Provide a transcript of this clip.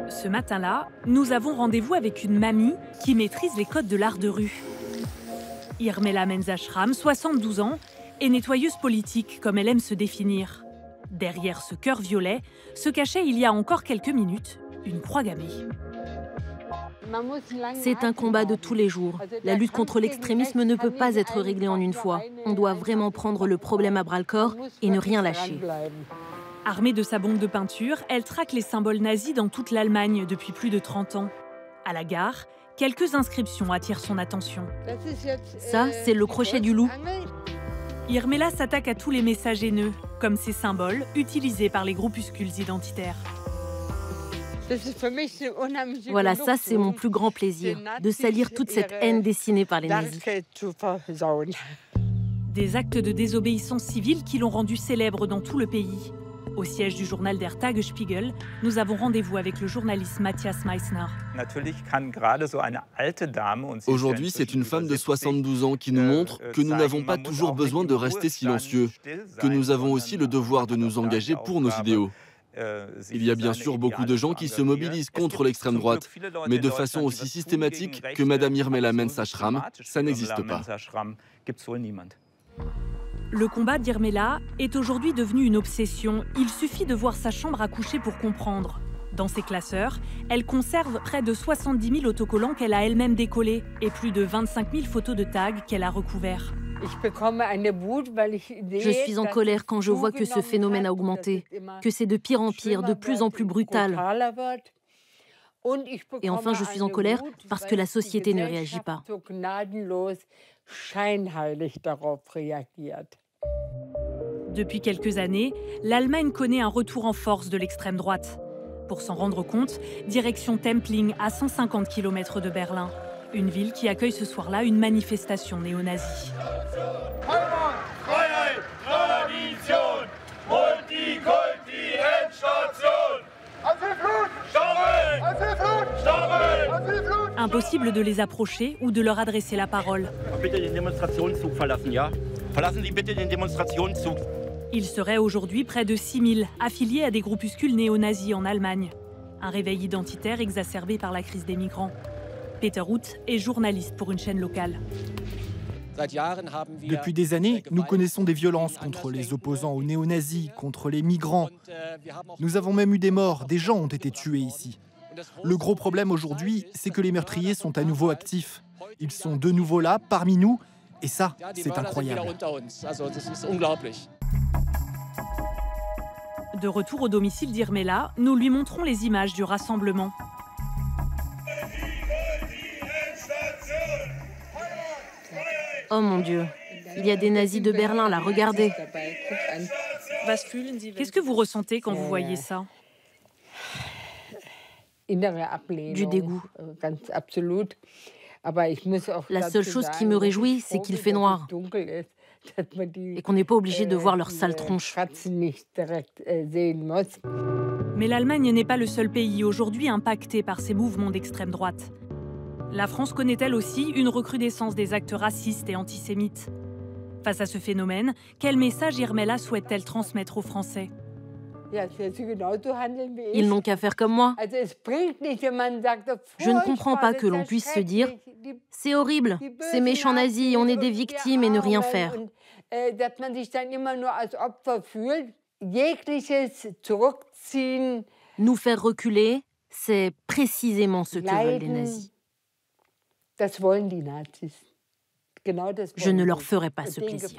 Ce matin-là, nous avons rendez-vous avec une mamie qui maîtrise les codes de l'art de rue. Irmela Menzashram, 72 ans, est nettoyeuse politique, comme elle aime se définir. Derrière ce cœur violet se cachait il y a encore quelques minutes une croix gammée. C'est un combat de tous les jours. La lutte contre l'extrémisme ne peut pas être réglée en une fois. On doit vraiment prendre le problème à bras-le-corps et ne rien lâcher. Armée de sa bombe de peinture, elle traque les symboles nazis dans toute l'Allemagne depuis plus de 30 ans. À la gare, quelques inscriptions attirent son attention. Ça, c'est le crochet du loup. Irmela s'attaque à tous les messages haineux, comme ces symboles utilisés par les groupuscules identitaires. Voilà, ça c'est mon plus grand plaisir, de salir toute cette haine dessinée par les nazis. Des actes de désobéissance civile qui l'ont rendu célèbre dans tout le pays. Au siège du journal Der Tagesspiegel, nous avons rendez-vous avec le journaliste Matthias Meissner. Aujourd'hui, c'est une femme de 72 ans qui nous montre que nous n'avons pas toujours besoin de rester silencieux, que nous avons aussi le devoir de nous engager pour nos idéaux. Il y a bien sûr beaucoup de gens qui se mobilisent contre l'extrême droite, mais de façon aussi systématique que Madame Irmela Menzashram, ça n'existe pas. Le combat d'Irmela est aujourd'hui devenu une obsession. Il suffit de voir sa chambre à coucher pour comprendre. Dans ses classeurs, elle conserve près de 70 000 autocollants qu'elle a elle-même décollés et plus de 25 000 photos de tags qu'elle a recouverts. Je suis en colère quand je vois que ce phénomène a augmenté, que c'est de pire en pire, de plus en plus brutal. Et enfin, je suis en colère parce que la société ne réagit pas. Depuis quelques années, l'Allemagne connaît un retour en force de l'extrême droite. Pour s'en rendre compte, direction Templing, à 150 km de Berlin. Une ville qui accueille ce soir-là une manifestation néo-nazie. Impossible de les approcher ou de leur adresser la parole. Il serait aujourd'hui près de 6 000 affiliés à des groupuscules néo-nazis en Allemagne. Un réveil identitaire exacerbé par la crise des migrants. Peter Ruth est journaliste pour une chaîne locale. Depuis des années, nous connaissons des violences contre les opposants aux néo-nazis, contre les migrants. Nous avons même eu des morts, des gens ont été tués ici. Le gros problème aujourd'hui, c'est que les meurtriers sont à nouveau actifs. Ils sont de nouveau là, parmi nous, et ça, c'est incroyable. De retour au domicile d'Irmela, nous lui montrons les images du rassemblement. Oh mon Dieu, il y a des nazis de Berlin là, regardez. Qu'est-ce que vous ressentez quand vous voyez ça? Du dégoût. La seule chose qui me réjouit, c'est qu'il fait noir et qu'on n'est pas obligé de voir leur sale tronche. Mais l'Allemagne n'est pas le seul pays aujourd'hui impacté par ces mouvements d'extrême droite. La France connaît-elle aussi une recrudescence des actes racistes et antisémites? Face à ce phénomène, quel message Irmela souhaite-t-elle transmettre aux Français? Ils n'ont qu'à faire comme moi. Je ne comprends pas que l'on puisse se dire « c'est horrible, ces méchants nazis, on est des victimes » et ne rien faire. Nous faire reculer, c'est précisément ce que veulent les nazis. Je ne leur ferai pas ce plaisir.